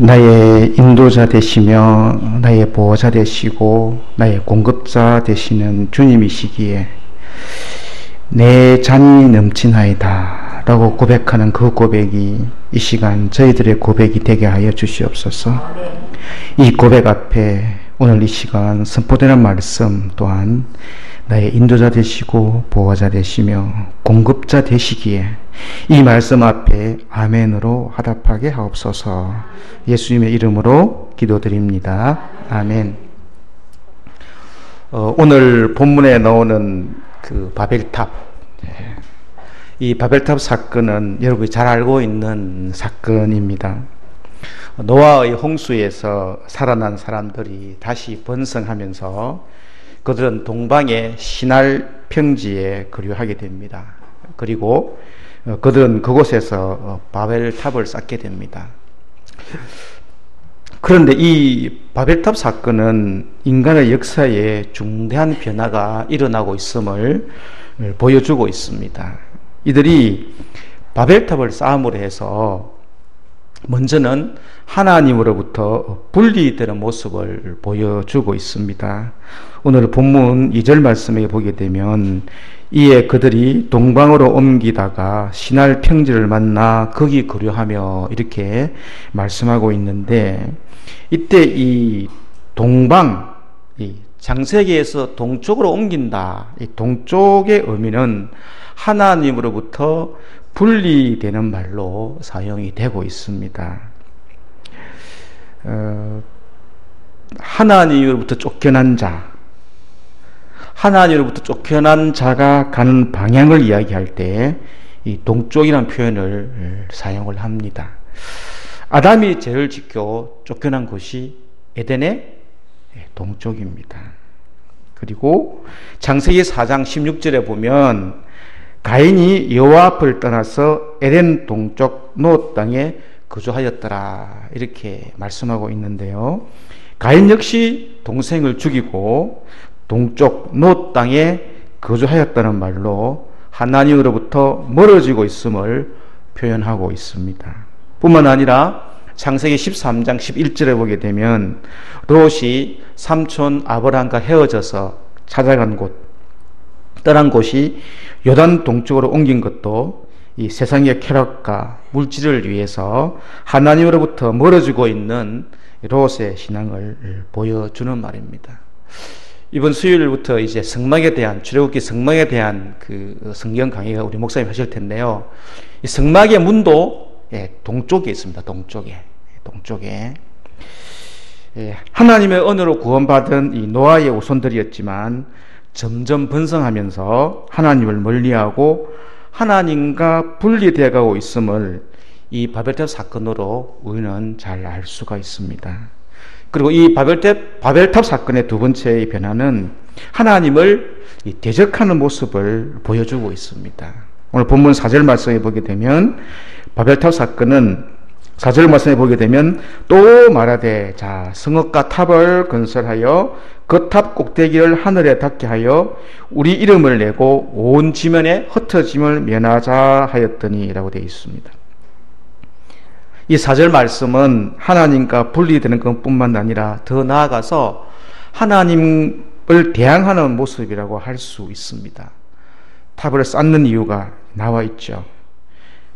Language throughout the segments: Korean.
나의 인도자 되시며 나의 보호자 되시고 나의 공급자 되시는 주님이시기에 내 잔이 넘치나이다 라고 고백하는 그 고백이 이 시간 저희들의 고백이 되게 하여 주시옵소서. 이 고백 앞에 오늘 이 시간 선포되는 말씀 또한 나의 인도자 되시고 보호자 되시며 공급자 되시기에 이 말씀 앞에 아멘으로 화답하게 하옵소서. 예수님의 이름으로 기도드립니다. 아멘. 오늘 본문에 나오는 그 바벨탑, 이 바벨탑 사건은 여러분이 잘 알고 있는 사건입니다. 노아의 홍수에서 살아난 사람들이 다시 번성하면서 그들은 동방의 시날 평지에 거류하게 됩니다. 그리고 그들은 그곳에서 바벨탑을 쌓게 됩니다. 그런데 이 바벨탑 사건은 인간의 역사에 중대한 변화가 일어나고 있음을 보여주고 있습니다. 이들이 바벨탑을 쌓음으로 해서 먼저는 하나님으로부터 분리되는 모습을 보여주고 있습니다. 오늘 본문 2절 말씀에 보게 되면 이에 그들이 동방으로 옮기다가 시날 평지를 만나 거기 거류하며 이렇게 말씀하고 있는데, 이때 이 동방, 이 창세기에서 동쪽으로 옮긴다, 이 동쪽의 의미는 하나님으로부터 분리되는 말로 사용이 되고 있습니다. 하나님으로부터 쫓겨난 자, 하나님으로부터 쫓겨난 자가 가는 방향을 이야기할 때 이 동쪽이라는 표현을 사용을 합니다. 아담이 죄를 짓고 쫓겨난 곳이 에덴의 동쪽입니다. 그리고 창세기 4장 16절에 보면 가인이 여호와 앞을 떠나서 에덴 동쪽 노 땅에 거주하였더라 이렇게 말씀하고 있는데요. 가인 역시 동생을 죽이고 동쪽 노 땅에 거주하였다는 말로 하나님으로부터 멀어지고 있음을 표현하고 있습니다. 뿐만 아니라 창세기 13장 11절에 보게 되면 롯이 삼촌 아브람과 헤어져서 찾아간 곳, 떠난 곳이 요단 동쪽으로 옮긴 것도 이 세상의 쾌락과 물질을 위해서 하나님으로부터 멀어지고 있는 롯의 신앙을 보여주는 말입니다. 이번 수요일부터 이제 성막에 대한, 출애굽기 성막에 대한 그 성경 강의가 우리 목사님 하실 텐데요. 이 성막의 문도 동쪽에 있습니다. 동쪽에. 하나님의 은혜로 구원받은 이 노아의 후손들이었지만 점점 번성하면서 하나님을 멀리하고 하나님과 분리되어 가고 있음을 이 바벨탑 사건으로 우리는 잘 알 수가 있습니다. 그리고 이 바벨탑 사건의 두 번째의 변화는 하나님을 대적하는 모습을 보여주고 있습니다. 오늘 본문 4절 말씀에 보게 되면 바벨탑 사건은 4절 말씀에 보게 되면 또 말하되 자 성읍과 탑을 건설하여 그 탑 꼭대기를 하늘에 닿게 하여 우리 이름을 내고 온 지면에 흩어짐을 면하자 하였더니 라고 되어 있습니다. 이 4절 말씀은 하나님과 분리되는 것뿐만 아니라 더 나아가서 하나님을 대항하는 모습이라고 할 수 있습니다. 탑을 쌓는 이유가 나와 있죠.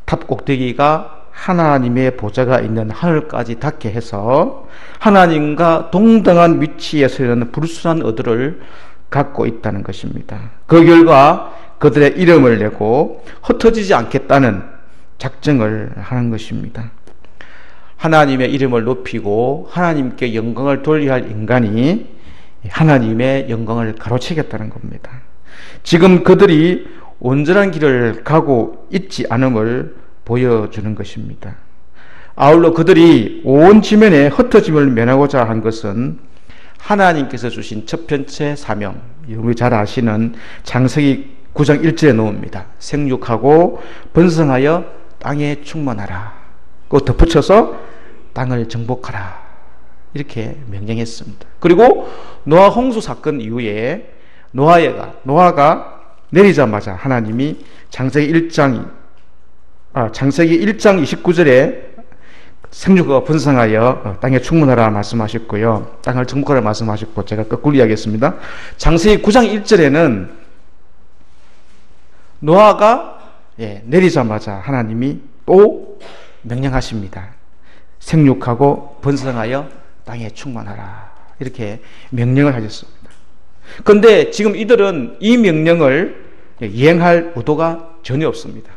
탑 꼭대기가 하나님의 보좌가 있는 하늘까지 닿게 해서 하나님과 동등한 위치에 서는 불순한 의도를 갖고 있다는 것입니다. 그 결과 그들의 이름을 내고 흩어지지 않겠다는 작정을 하는 것입니다. 하나님의 이름을 높이고 하나님께 영광을 돌려야 할 인간이 하나님의 영광을 가로채겠다는 겁니다. 지금 그들이 온전한 길을 가고 있지 않음을 보여주는 것입니다. 아울러 그들이 온 지면에 흩어짐을 면하고자 한 것은 하나님께서 주신 첫 번째 사명, 여러분이 잘 아시는 창세기 9장 1절에 나옵니다. 생육하고 번성하여 땅에 충만하라. 그 덧붙여서 땅을 정복하라. 이렇게 명령했습니다. 그리고 노아 홍수 사건 이후에 노아가 내리자마자 하나님이 창세기 1장 29절에 생육하고 번성하여 땅에 충만하라 말씀하셨고요. 땅을 정복하라 말씀하셨고, 제가 거꾸로 이야기했습니다. 창세기 9장 1절에는 노아가 내리자마자 하나님이 또 명령하십니다. 생육하고 번성하여 땅에 충만하라. 이렇게 명령을 하셨습니다. 그런데 지금 이들은 이 명령을 이행할 의도가 전혀 없습니다.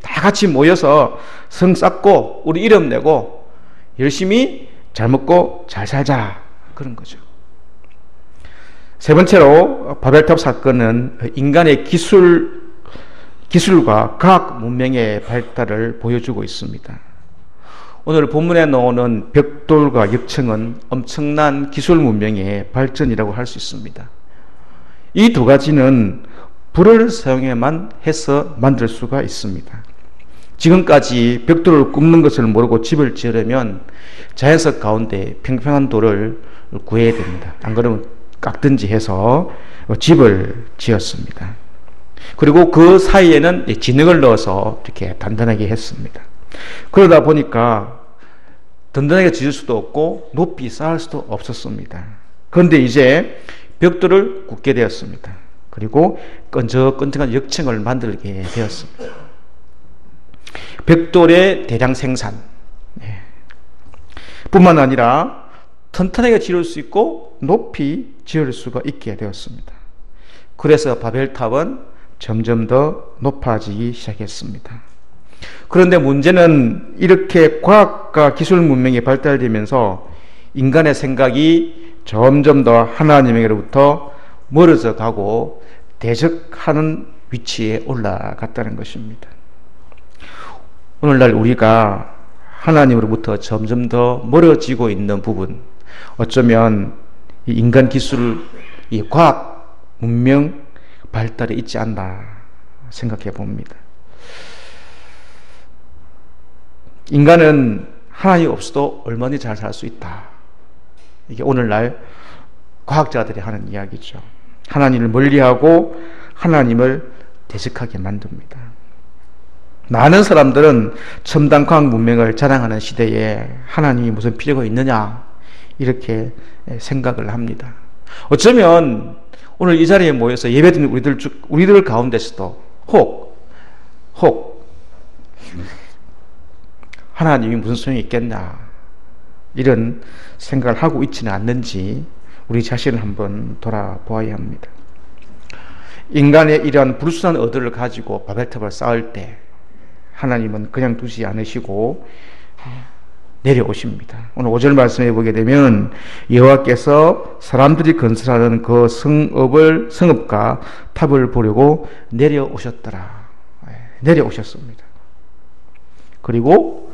다 같이 모여서 성 쌓고 우리 이름 내고 열심히 잘 먹고 잘 살자, 그런 거죠. 세 번째로 바벨탑 사건은 인간의 기술과 과학 문명의 발달을 보여주고 있습니다. 오늘 본문에 나오는 벽돌과 역청은 엄청난 기술 문명의 발전이라고 할 수 있습니다. 이 두 가지는 불을 사용해만 해서 만들 수가 있습니다. 지금까지 벽돌을 굽는 것을 모르고 집을 지으려면 자연석 가운데 평평한 돌을 구해야 됩니다. 안 그러면 깎든지 해서 집을 지었습니다. 그리고 그 사이에는 진흙을 넣어서 이렇게 단단하게 했습니다. 그러다 보니까 든든하게 지을 수도 없고 높이 쌓을 수도 없었습니다. 그런데 이제 벽돌을 굽게 되었습니다. 그리고 끈적끈적한 역청을 만들게 되었습니다. 벽돌의 대량 생산, 뿐만 아니라 튼튼하게 지을 수 있고 높이 지을 수가 있게 되었습니다. 그래서 바벨탑은 점점 더 높아지기 시작했습니다. 그런데 문제는 이렇게 과학과 기술 문명이 발달되면서 인간의 생각이 점점 더 하나님에게로부터 멀어져 가고 대적하는 위치에 올라갔다는 것입니다. 오늘날 우리가 하나님으로부터 점점 더 멀어지고 있는 부분, 어쩌면 이 인간 기술, 이 과학 문명 발달에 있지 않나 생각해 봅니다. 인간은 하나님 없어도 얼마나 잘 살 수 있다. 이게 오늘날 과학자들이 하는 이야기죠. 하나님을 멀리하고 하나님을 대적하게 만듭니다. 많은 사람들은 첨단 과학 문명을 자랑하는 시대에 하나님이 무슨 필요가 있느냐, 이렇게 생각을 합니다. 어쩌면 오늘 이 자리에 모여서 예배드리는 우리들 가운데서도 혹 하나님이 무슨 소용이 있겠나, 이런 생각을 하고 있지는 않는지 우리 자신을 한번 돌아보아야 합니다. 인간의 이러한 불순한 의도를 가지고 바벨탑을 쌓을 때 하나님은 그냥 두지 않으시고 내려오십니다. 오늘 5절 말씀해 보게 되면 여호와께서 사람들이 건설하는 그 성읍과 탑을 보려고 내려오셨더라. 내려오셨습니다. 그리고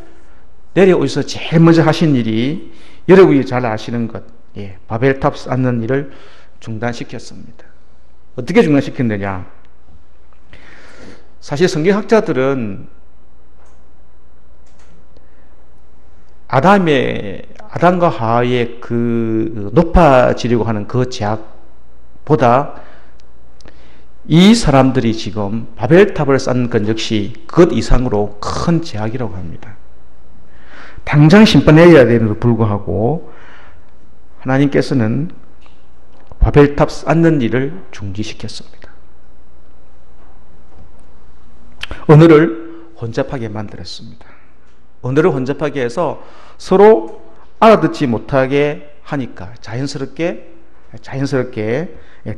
내려오셔서 제일 먼저 하신 일이 여러분이 잘 아시는 것, 바벨탑 쌓는 일을 중단시켰습니다. 어떻게 중단시켰느냐? 사실 성경학자들은 아담과 하와의 그 높아지려고 하는 그 제약보다 이 사람들이 지금 바벨탑을 쌓는 것 역시 그것 이상으로 큰 제약이라고 합니다. 당장 심판해야 되는데도 불구하고 하나님께서는 바벨탑 쌓는 일을 중지시켰습니다. 언어를 혼잡하게 만들었습니다. 언어를 혼잡하게 해서 서로 알아듣지 못하게 하니까 자연스럽게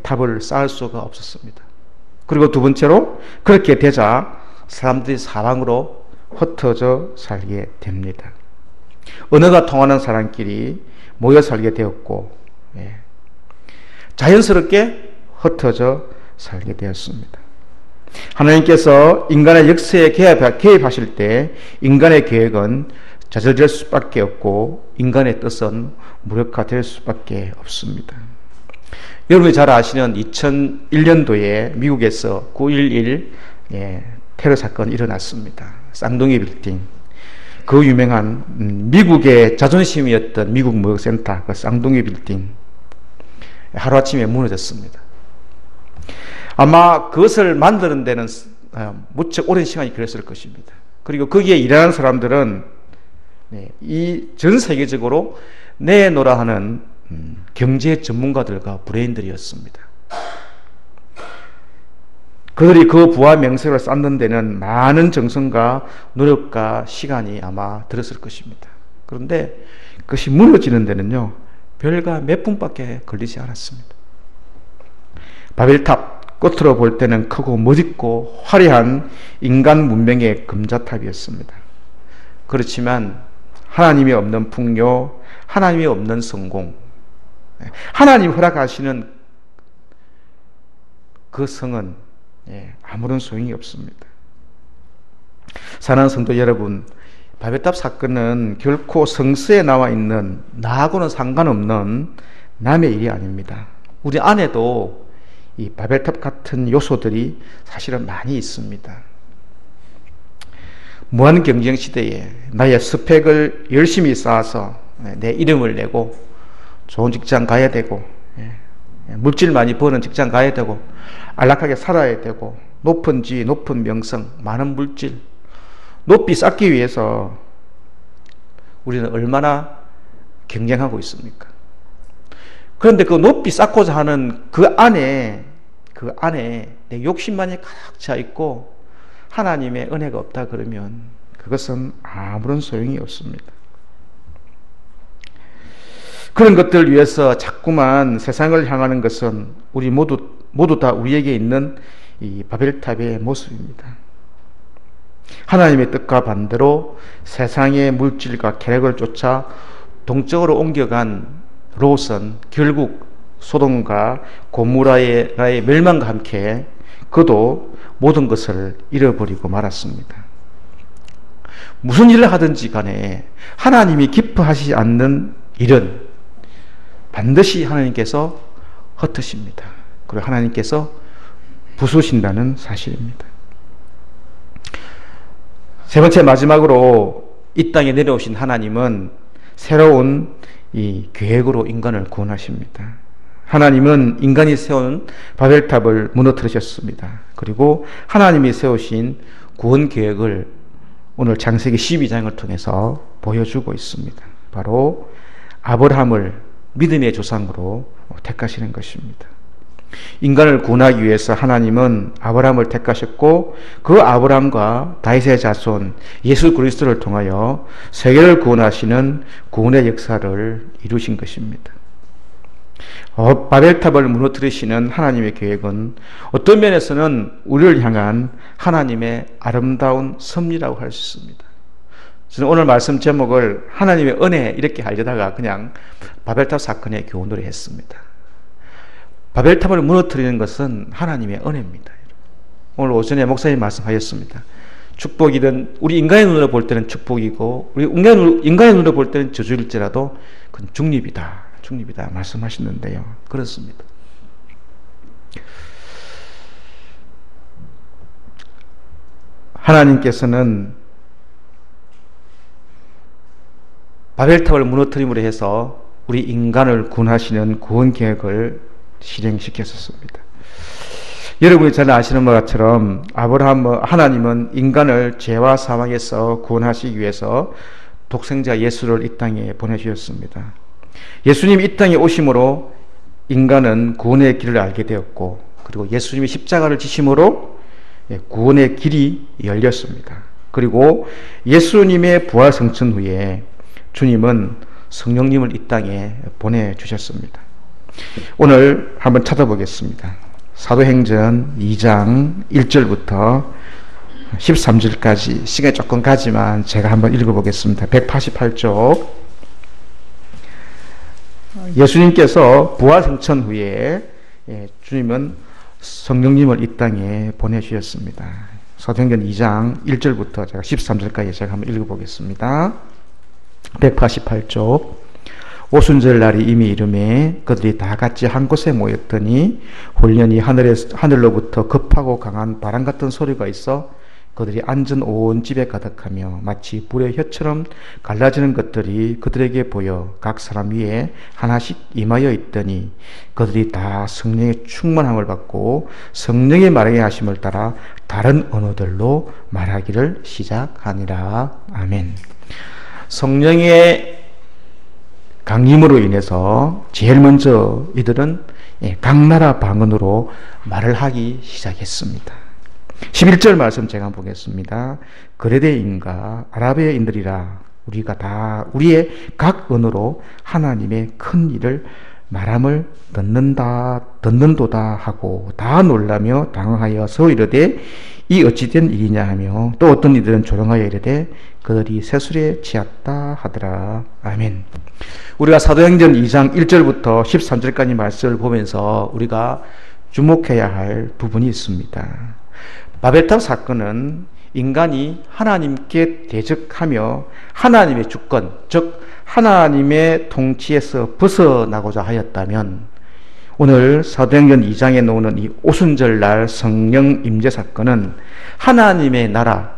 탑을 쌓을 수가 없었습니다. 그리고 두 번째로 그렇게 되자 사람들이 사방으로 흩어져 살게 됩니다. 언어가 통하는 사람끼리 모여 살게 되었고, 자연스럽게 흩어져 살게 되었습니다. 하나님께서 인간의 역사에 개입하실 때 인간의 계획은 좌절될 수밖에 없고 인간의 뜻은 무력화될 수밖에 없습니다. 여러분이 잘 아시는 2001년도에 미국에서 9.11 테러 사건이 일어났습니다. 쌍둥이 빌딩, 그 유명한 미국의 자존심이었던 미국 무역센터 그 쌍둥이 빌딩 하루아침에 무너졌습니다. 아마 그것을 만드는 데는 무척 오랜 시간이 걸렸을 것입니다. 그리고 거기에 일하는 사람들은 이 전 세계적으로 내놓으라 하는 경제 전문가들과 브레인들이었습니다. 그들이 그 부와 명색을 쌓는 데는 많은 정성과 노력과 시간이 아마 들었을 것입니다. 그런데 그것이 무너지는 데는요, 별과 몇 분밖에 걸리지 않았습니다. 바벨탑, 겉으로 볼 때는 크고 멋있고 화려한 인간 문명의 금자탑이었습니다. 그렇지만 하나님이 없는 풍요, 하나님이 없는 성공, 하나님 허락하시는 그 성은 아무런 소용이 없습니다. 사랑하는 성도 여러분, 바벨탑 사건은 결코 성서에 나와 있는 나하고는 상관없는 남의 일이 아닙니다. 우리 안에도 이 바벨탑 같은 요소들이 사실은 많이 있습니다. 무한 경쟁 시대에 나의 스펙을 열심히 쌓아서 내 이름을 내고 좋은 직장 가야 되고 물질 많이 버는 직장 가야 되고 안락하게 살아야 되고 높은 지위, 높은 명성, 많은 물질 높이 쌓기 위해서 우리는 얼마나 경쟁하고 있습니까? 그런데 그 높이 쌓고자 하는 그 안에 내 욕심만이 가득 차 있고 하나님의 은혜가 없다 그러면 그것은 아무런 소용이 없습니다. 그런 것들을 위해서 자꾸만 세상을 향하는 것은 우리 모두 다 우리에게 있는 이 바벨탑의 모습입니다. 하나님의 뜻과 반대로 세상의 물질과 쾌락을 쫓아 동쪽으로 옮겨간 롯은 결국 소돔과 고모라의 멸망과 함께 그도 모든 것을 잃어버리고 말았습니다. 무슨 일을 하든지 간에 하나님이 기뻐하시지 않는 일은 반드시 하나님께서 흩으십니다. 그리고 하나님께서 부수신다는 사실입니다. 세 번째 마지막으로 이 땅에 내려오신 하나님은 새로운 이 계획으로 인간을 구원하십니다. 하나님은 인간이 세운 바벨탑을 무너뜨리셨습니다. 그리고 하나님이 세우신 구원 계획을 오늘 창세기 12장을 통해서 보여주고 있습니다. 바로 아브라함을 믿음의 조상으로 택하시는 것입니다. 인간을 구원하기 위해서 하나님은 아브라함을 택하셨고 그 아브라함과 다윗의 자손 예수 그리스도를 통하여 세계를 구원하시는 구원의 역사를 이루신 것입니다. 바벨탑을 무너뜨리시는 하나님의 계획은 어떤 면에서는 우리를 향한 하나님의 아름다운 섭리라고 할 수 있습니다. 저는 오늘 말씀 제목을 하나님의 은혜 이렇게 하려다가 그냥 바벨탑 사건의 교훈으로 했습니다. 바벨탑을 무너뜨리는 것은 하나님의 은혜입니다. 오늘 오전에 목사님 말씀하셨습니다. 축복이든 우리 인간의 눈으로 볼 때는 축복이고 우리 인간의 눈으로 볼 때는 저주일지라도 그건 중립이다 말씀하셨는데요. 그렇습니다. 하나님께서는 바벨탑을 무너뜨림으로 해서 우리 인간을 구원하시는 구원 계획을 실행시켰었습니다. 여러분이 잘 아시는 것처럼 하나님은 인간을 죄와 사망에서 구원하시기 위해서 독생자 예수를 이 땅에 보내주셨습니다. 예수님이 이 땅에 오심으로 인간은 구원의 길을 알게 되었고 그리고 예수님이 십자가를 지심으로 구원의 길이 열렸습니다. 그리고 예수님의 부활 성천 후에 주님은 성령님을 이 땅에 보내주셨습니다. 오늘 한번 찾아보겠습니다. 사도행전 2장 1절부터 13절까지 시간이 조금 가지만 제가 한번 읽어보겠습니다. 188쪽. 예수님께서 부활 성천 후에 주님은 성령님을 이 땅에 보내주셨습니다. 사도행전 2장 1절부터 제가 13절까지 제가 한번 읽어보겠습니다. 188쪽. 오순절 날이 이미 이르매 그들이 다 같이 한 곳에 모였더니 홀련히 하늘로부터 급하고 강한 바람 같은 소리가 있어 그들이 앉은 온 집에 가득하며 마치 불의 혀처럼 갈라지는 것들이 그들에게 보여 각 사람 위에 하나씩 임하여 있더니 그들이 다 성령의 충만함을 받고 성령의 말하게 하심을 따라 다른 언어들로 말하기를 시작하니라. 아멘. 성령의 강림으로 인해서 제일 먼저 이들은 각 나라 방언으로 말을 하기 시작했습니다. 11절 말씀 제가 한번 보겠습니다. 그레데인과 아라비아인들이라 우리가 다 우리의 각 언어로 하나님의 큰 일을 말함을 듣는도다 하고 다 놀라며 당황하여서 이르되 이 어찌된 일이냐 하며 또 어떤 이들은 조롱하여 이르되 그들이 세술에 취했다 하더라. 아멘. 우리가 사도행전 2장 1절부터 13절까지 말씀을 보면서 우리가 주목해야 할 부분이 있습니다. 바벨탑 사건은 인간이 하나님께 대적하며 하나님의 주권, 즉 하나님의 통치에서 벗어나고자 하였다면 오늘 사도행전 2장에 나오는 이 오순절날 성령 임재 사건은 하나님의 나라,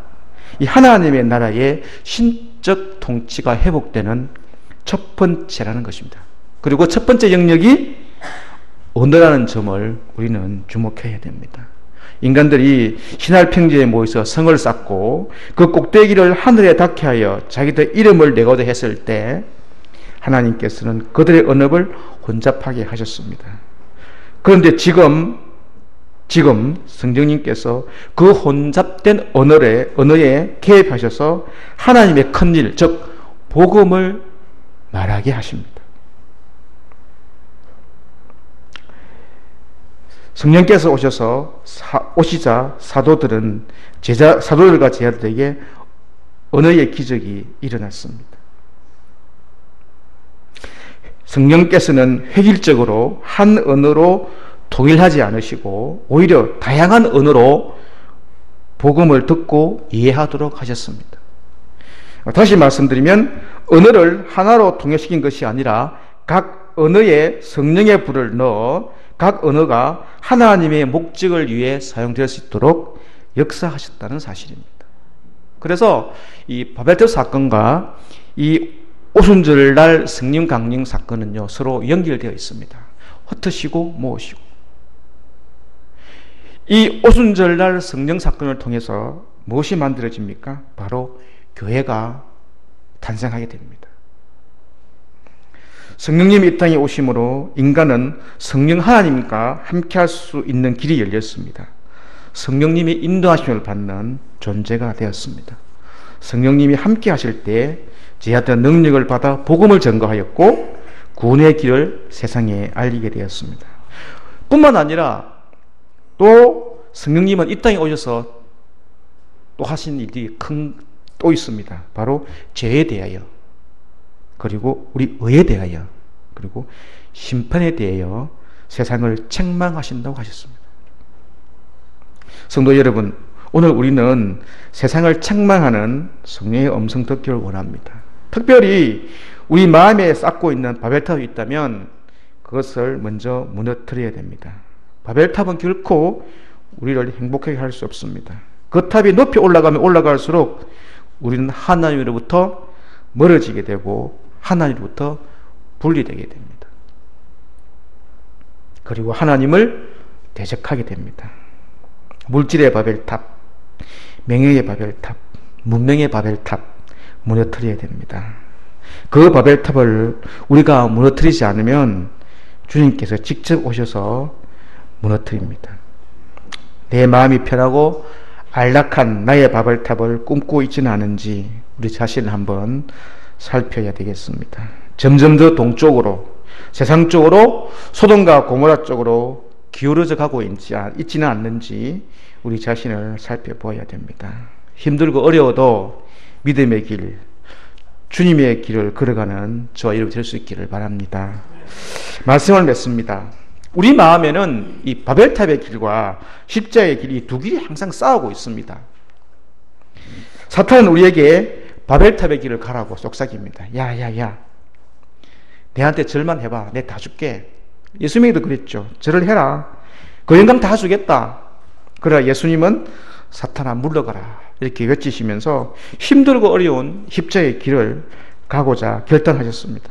이 하나님의 나라의 신적 통치가 회복되는 첫 번째라는 것입니다. 그리고 첫 번째 영역이 언어라는 점을 우리는 주목해야 됩니다. 인간들이 신할 평지에 모여서 성을 쌓고 그 꼭대기를 하늘에 닿게 하여 자기들 이름을 내고자 했을 때 하나님께서는 그들의 언어를 혼잡하게 하셨습니다. 그런데 지금 성령님께서 그 혼잡된 언어에 개입하셔서 하나님의 큰 일, 즉 복음을 말하게 하십니다. 성령께서 오시자 사도들과 제자들에게 언어의 기적이 일어났습니다. 성령께서는 획일적으로 한 언어로 통일하지 않으시고 오히려 다양한 언어로 복음을 듣고 이해하도록 하셨습니다. 다시 말씀드리면 언어를 하나로 통일시킨 것이 아니라 각 언어에 성령의 불을 넣어 각 언어가 하나님의 목적을 위해 사용될 수 있도록 역사하셨다는 사실입니다. 그래서 이 바벨탑 사건과 이 오순절날 성령 강림 사건은요 서로 연결되어 있습니다. 흩으시고 모으시고. 이 오순절날 성령 사건을 통해서 무엇이 만들어집니까? 바로 교회가 탄생하게 됩니다. 성령님이 이 땅에 오심으로 인간은 성령 하나님과 함께할 수 있는 길이 열렸습니다. 성령님이 인도하심을 받는 존재가 되었습니다. 성령님이 함께 하실 때 제자들은 능력을 받아 복음을 전거하였고 구원의 길을 세상에 알리게 되었습니다. 뿐만 아니라 또 성령님은 이 땅에 오셔서 또 하신 일이 또 있습니다. 바로 죄에 대하여, 그리고 우리 의에 대하여, 그리고 심판에 대하여 세상을 책망하신다고 하셨습니다. 성도 여러분, 오늘 우리는 세상을 책망하는 성령의 음성 듣기를 원합니다. 특별히 우리 마음에 쌓고 있는 바벨탑이 있다면 그것을 먼저 무너뜨려야 됩니다. 바벨탑은 결코 우리를 행복하게 할 수 없습니다. 그 탑이 높이 올라가면 올라갈수록 우리는 하나님으로부터 멀어지게 되고 하나님으로부터 분리되게 됩니다. 그리고 하나님을 대적하게 됩니다. 물질의 바벨탑, 명예의 바벨탑, 문명의 바벨탑 무너뜨려야 됩니다. 그 바벨탑을 우리가 무너뜨리지 않으면 주님께서 직접 오셔서 무너뜨립니다. 내 마음이 편하고 안락한 나의 바벨탑을 꿈꾸고 있지는 않은지 우리 자신을 한번 살펴야 되겠습니다. 점점 더 동쪽으로, 세상 쪽으로, 소돔과 고모라 쪽으로 기울어져 가고 있지는 않는지 우리 자신을 살펴보아야 됩니다. 힘들고 어려워도 믿음의 길, 주님의 길을 걸어가는 저와 여러분이 될 수 있기를 바랍니다. 말씀을 맺습니다. 우리 마음에는 이 바벨탑의 길과 십자의 길, 이 두 길이 항상 싸우고 있습니다. 사탄은 우리에게 바벨탑의 길을 가라고 속삭입니다. 야야야, 내한테 절만 해봐, 내 다 줄게. 예수님도 그랬죠. 절을 해라, 그 영광 다 주겠다. 그러나 예수님은 사탄아 물러가라 이렇게 외치시면서 힘들고 어려운 십자의 길을 가고자 결단하셨습니다.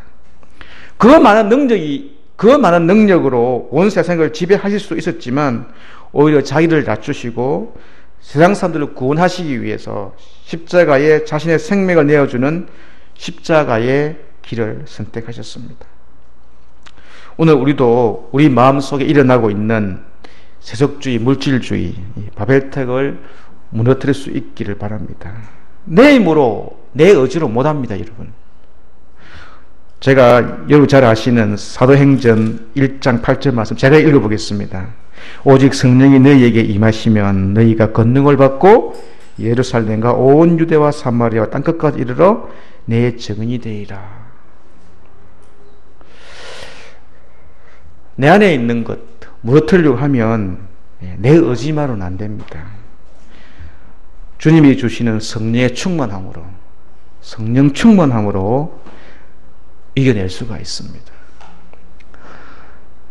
그 많은 능력으로 온 세상을 지배하실 수 있었지만 오히려 자기를 낮추시고 세상 사람들을 구원하시기 위해서 십자가에 자신의 생명을 내어주는 십자가의 길을 선택하셨습니다. 오늘 우리도 우리 마음속에 일어나고 있는 세속주의, 물질주의, 바벨탑을 무너뜨릴 수 있기를 바랍니다. 내 힘으로, 내 의지로 못합니다, 여러분. 제가 여러분 잘 아시는 사도행전 1장 8절 말씀 제가 읽어보겠습니다. 오직 성령이 너희에게 임하시면 너희가 권능을 받고 예루살렘과 온 유대와 사마리아와 땅끝까지 이르러 내 증인이 되리라. 내 안에 있는 것 무너뜨리려고 하면 내 의지만으로는 안 됩니다. 주님이 주시는 성령의 충만함으로, 성령 충만함으로 이겨낼 수가 있습니다.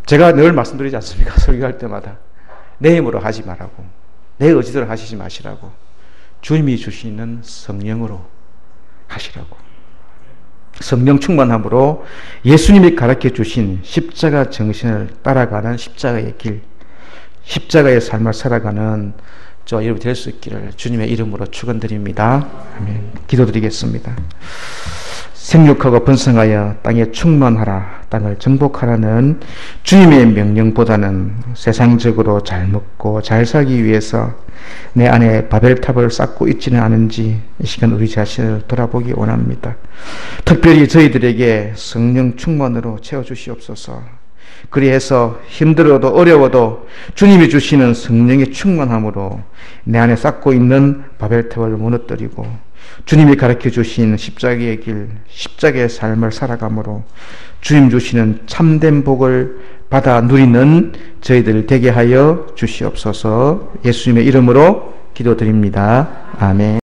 제가 늘 말씀드리지 않습니까? 설교할 때마다 내 힘으로 하지 말라고, 내 의지대로 하시지 마시라고, 주님이 주시는 성령으로 하시라고. 성령 충만함으로 예수님이 가르쳐 주신 십자가 정신을 따라가는 십자가의 길, 십자가의 삶을 살아가는 저 여러분 될 수 있기를 주님의 이름으로 축원드립니다. 아멘. 기도드리겠습니다. 생육하고 번성하여 땅에 충만하라, 땅을 정복하라는 주님의 명령보다는 세상적으로 잘 먹고 잘 살기 위해서 내 안에 바벨탑을 쌓고 있지는 않은지 이 시간 우리 자신을 돌아보기 원합니다. 특별히 저희들에게 성령 충만으로 채워주시옵소서. 그리해서 힘들어도 어려워도 주님이 주시는 성령의 충만함으로 내 안에 쌓고 있는 바벨탑을 무너뜨리고 주님이 가르쳐 주신 십자가의 길, 십자가의 삶을 살아감으로 주님 주시는 참된 복을 받아 누리는 저희들 되게 하여 주시옵소서. 예수님의 이름으로 기도드립니다. 아멘.